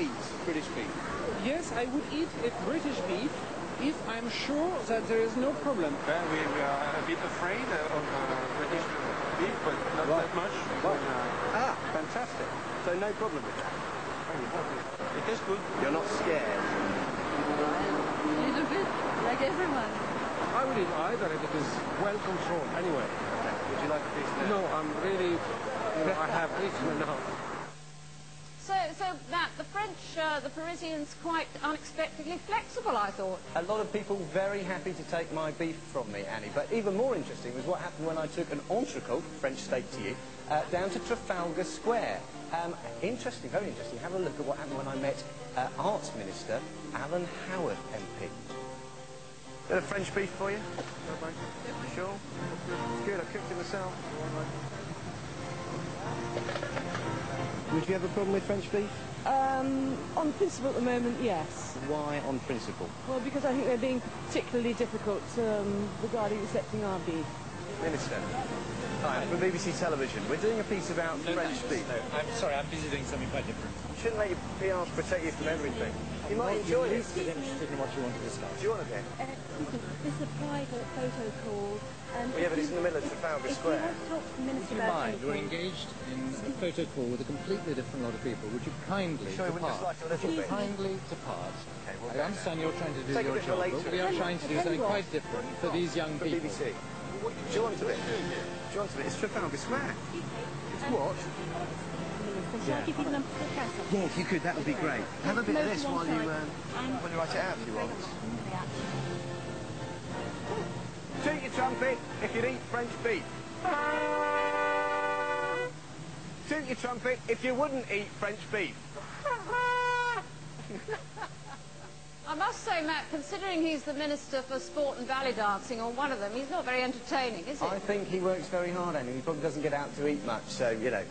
eat British beef? Yes, I would eat a British beef if I'm sure that there is no problem. Well, we are a bit afraid of British beef, but not that much. Right. Fantastic. So no problem with that. It is good. You're not scared? A little bit, like everyone. I would eat either if it is well controlled. Anyway. Would you like a piece now? No, I'm really, I have eaten enough. So Matt, the French, the Parisians, quite unexpectedly flexible, I thought. A lot of people very happy to take my beef from me, Annie. But even more interesting was what happened when I took an entrecôte, French steak to you, down to Trafalgar Square. Interesting, very interesting. Have a look at what happened when I met Arts Minister Alan Howard MP. Bit of French beef for you? Sure? It's good, I cooked it myself. Would you have a problem with French beef? On principle at the moment, yes. Why on principle? Well, because I think they're being particularly difficult regarding accepting our beef. Minister. Hi, I'm from BBC Television. We're doing a piece about French beef. No, I'm sorry, I'm busy doing something quite different. You shouldn't let your PRs protect you from everything. You might enjoy it. You're interested in what you want to discuss. Do you want a bit? This is a private photo call. Well, yeah, but it's in the middle of Trafalgar Square. Would you mind? You're engaged in a photo call with a completely different lot of people. Would you kindly Sure, we just like a little bit. Kindly depart. Okay, I understand you're trying to do Take a your bit for job, later. but we are trying to do something quite different for these young For people. BBC. Do you want a bit? Do you want a bit? It's Trafalgar Square. It's what? Shall I give you the number for the press office? Yeah, if you could, that would be great. Have a bit of this while you write it out if you want. Toot your trumpet if you'd eat French beef. Toot your trumpet if you wouldn't eat French beef. I must say, Matt, considering he's the Minister for Sport and Ballet Dancing, or one of them, he's not very entertaining, is he? I think he works very hard, Annie. He probably doesn't get out to eat much, so, you know,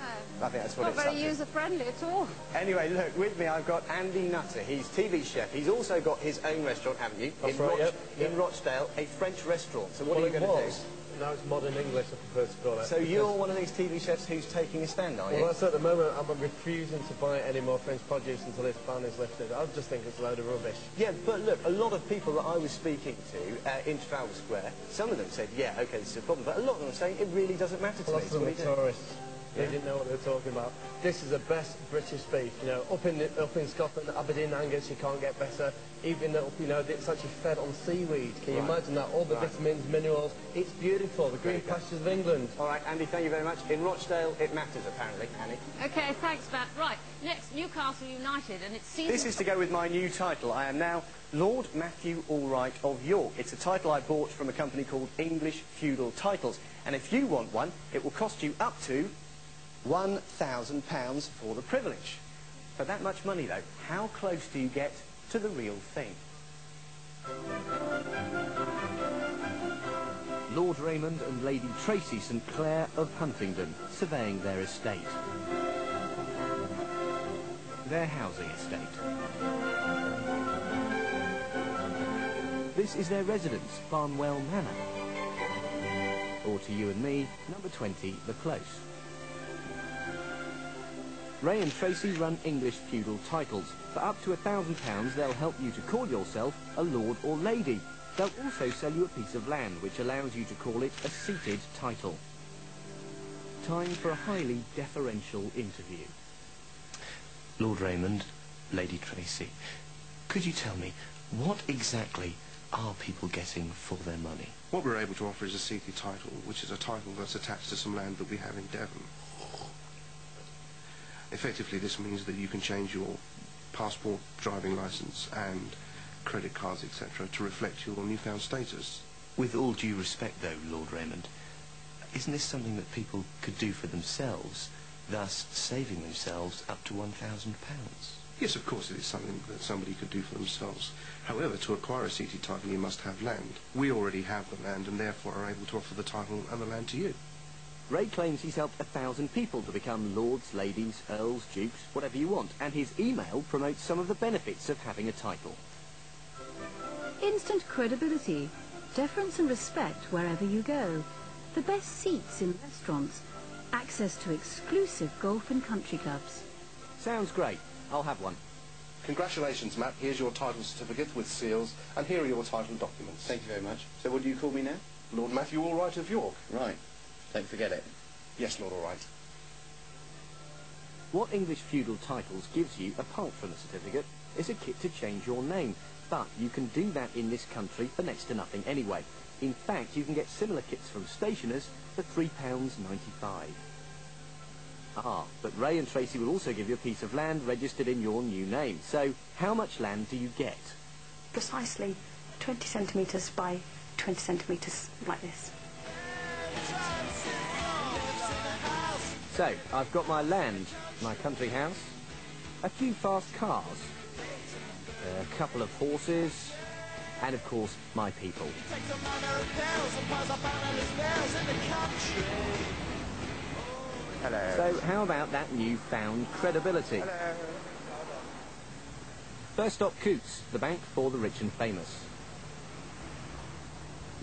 I think that's what it's Not up very to. user-friendly at all. Anyway, look, with me I've got Andy Nutter. He's TV chef. He's also got his own restaurant, haven't you? That's right, in Rochdale, a French restaurant. So what are you going to do? Now it's modern English, I prefer to call it. So you're one of these TV chefs who's taking a stand, are you? Well, that's at the moment. I'm refusing to buy any more French produce until this ban is lifted. I just think it's a load of rubbish. Yeah, but look, a lot of people that I was speaking to in Trafalgar Square, some of them said, yeah, OK, this is a problem, but a lot of them are saying it really doesn't matter to me. Lots of them are tourists. They didn't know what they were talking about. This is the best British beef. You know, up in Scotland, Aberdeen Angus, you can't get better. Even though, you know, it's actually fed on seaweed. Can you imagine that? All the vitamins, minerals. It's beautiful. The green pastures of England. All right, Andy, thank you very much. In Rochdale, it matters, apparently, Annie. OK, thanks, Matt. Right, next, Newcastle United, and it's season... This is to go with my new title. I am now Lord Matthew Allwright of York. It's a title I bought from a company called English Feudal Titles. And if you want one, it will cost you up to £1,000 for the privilege. For that much money, though, how close do you get to the real thing? Lord Raymond and Lady Tracy St Clair of Huntingdon, surveying their estate. Their housing estate. This is their residence, Barnwell Manor. Or to you and me, number 20, The Close. Ray and Tracy run English feudal titles. For up to £1,000, they'll help you to call yourself a lord or lady. They'll also sell you a piece of land, which allows you to call it a seated title. Time for a highly deferential interview. Lord Raymond, Lady Tracy, could you tell me, what exactly are people getting for their money? What we're able to offer is a seated title, which is a title that's attached to some land that we have in Devon. Effectively, this means that you can change your passport, driving licence and credit cards, etc., to reflect your newfound status. With all due respect, though, Lord Raymond, isn't this something that people could do for themselves, thus saving themselves up to £1,000? Yes, of course, it is something that somebody could do for themselves. However, to acquire a seated title, you must have land. We already have the land and therefore are able to offer the title and the land to you. Ray claims he's helped 1,000 people to become lords, ladies, earls, dukes, whatever you want, and his email promotes some of the benefits of having a title. Instant credibility, deference and respect wherever you go, the best seats in restaurants, access to exclusive golf and country clubs. Sounds great. I'll have one. Congratulations, Matt. Here's your title certificate with seals, and here are your title documents. Thank you very much. So what do you call me now? Lord Matthew Allwright of York. Right. Don't forget it. Yes, Lord Allwright. What English feudal titles gives you, apart from the certificate, is a kit to change your name. But you can do that in this country for next to nothing anyway. In fact, you can get similar kits from stationers for £3.95. Ah, but Ray and Tracy will also give you a piece of land registered in your new name. So, how much land do you get? Precisely 20 centimetres by 20 centimetres, like this. So, I've got my land, my country house, a few fast cars, a couple of horses, and of course, my people. Hello. So, how about that newfound credibility? Hello. First stop, Coots, the bank for the rich and famous.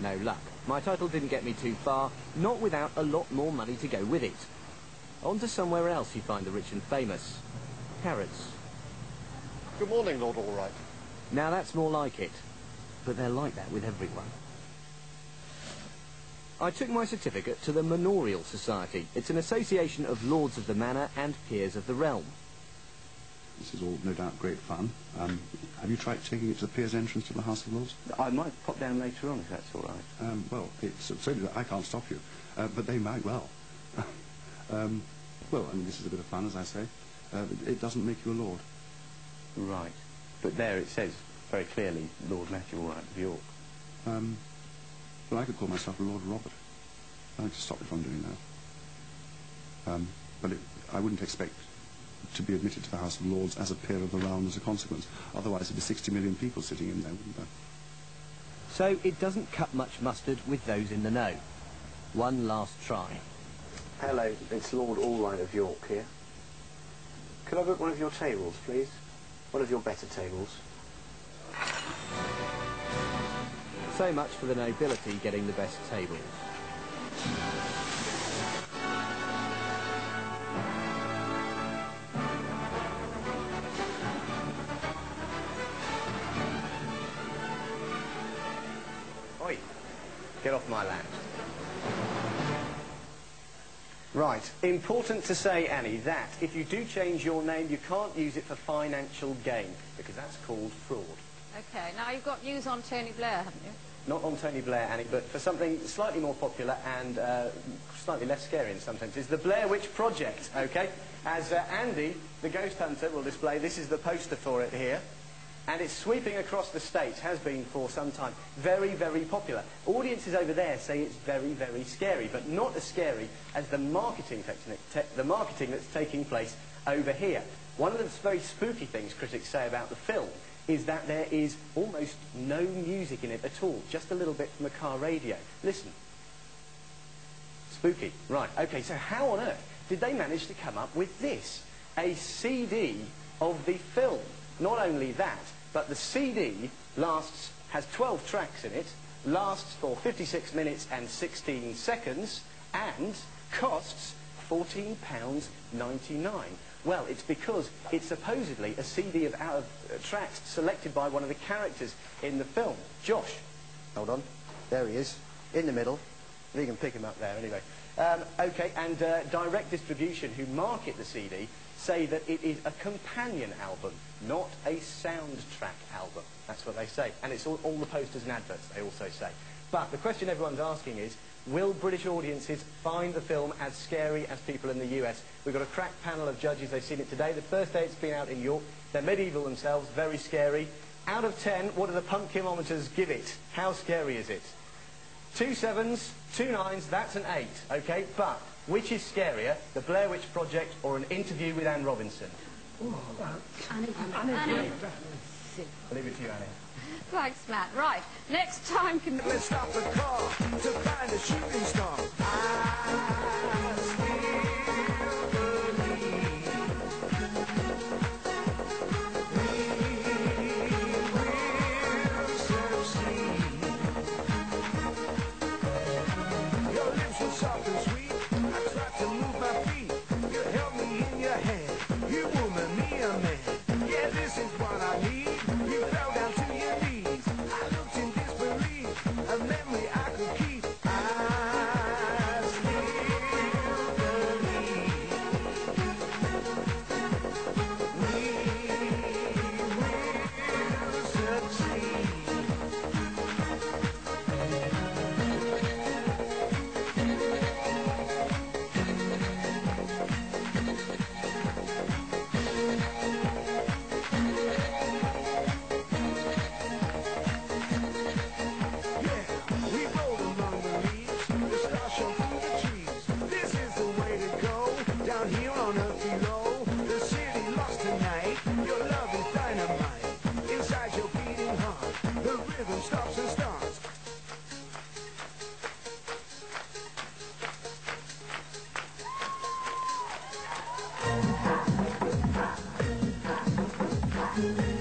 No luck. My title didn't get me too far, not without a lot more money to go with it. On to somewhere else you find the rich and famous. Harrods. Good morning, Lord Allwright. Now that's more like it. But they're like that with everyone. I took my certificate to the Manorial Society. It's an association of lords of the manor and peers of the realm. This is all no doubt great fun. Have you tried taking it to the Peers' entrance to the House of Lords? I might pop down later on if that's all right. Well, it's certainly I can't stop you, but they might well. Well, I mean, this is a bit of fun, as I say. It doesn't make you a lord. Right. But there it says very clearly Lord Matthew Allwright of York. Well, I could call myself Lord Robert. I'd like to stop me from doing that. But I wouldn't expect to be admitted to the House of Lords as a peer of the realm as a consequence. Otherwise, there'd be 60 million people sitting in there, wouldn't there? So it doesn't cut much mustard with those in the know. One last try. Hello, it's Lord Allwright of York here. Could I book one of your tables, please? One of your better tables. So much for the nobility getting the best tables. Oi, get off my land. Right, important to say, Annie, that if you do change your name, you can't use it for financial gain, because that's called fraud. Okay, now you've got news on Tony Blair, haven't you? Not on Tony Blair, Annie, but for something slightly more popular and slightly less scary in some senses, the Blair Witch Project, okay? As Andy, the ghost hunter, will display, this is the poster for it here. And it's sweeping across the States, has been for some time. Very, very popular. Audiences over there say it's very, very scary, but not as scary as the marketing that's taking place over here. One of the very spooky things critics say about the film is that there is almost no music in it at all, just a little bit from a car radio. Listen. Spooky. Right, okay, so how on earth did they manage to come up with this? A CD of the film. Not only that, but the CD has 12 tracks in it, lasts for 56 minutes and 16 seconds, and costs £14.99. Well, it's because it's supposedly a CD of tracks selected by one of the characters in the film. Josh. Hold on. There he is, in the middle. You can pick him up there anyway. Okay, and Direct Distribution, who market the CD, say that it is a companion album, not a soundtrack album. That's what they say. And it's all the posters and adverts, they also say. But the question everyone's asking is, will British audiences find the film as scary as people in the US? We've got a crack panel of judges. They've seen it today. The first day it's been out in York. They're medieval themselves, very scary. Out of 10, what do the pumpkinometers give it? How scary is it? 2 7s, 2 9s, that's an 8, okay? But which is scarier, the Blair Witch Project or an interview with Anne Robinson? Annie. I'll leave it to you, Annie. Thanks, Matt. Right, next time can... Let's stop the car to find a shooting star. I still believe we will succeed. Your lips were soft and sweet. I tried to move my feet. You held me in your hand. You woman, me a man. Yeah, this is what that.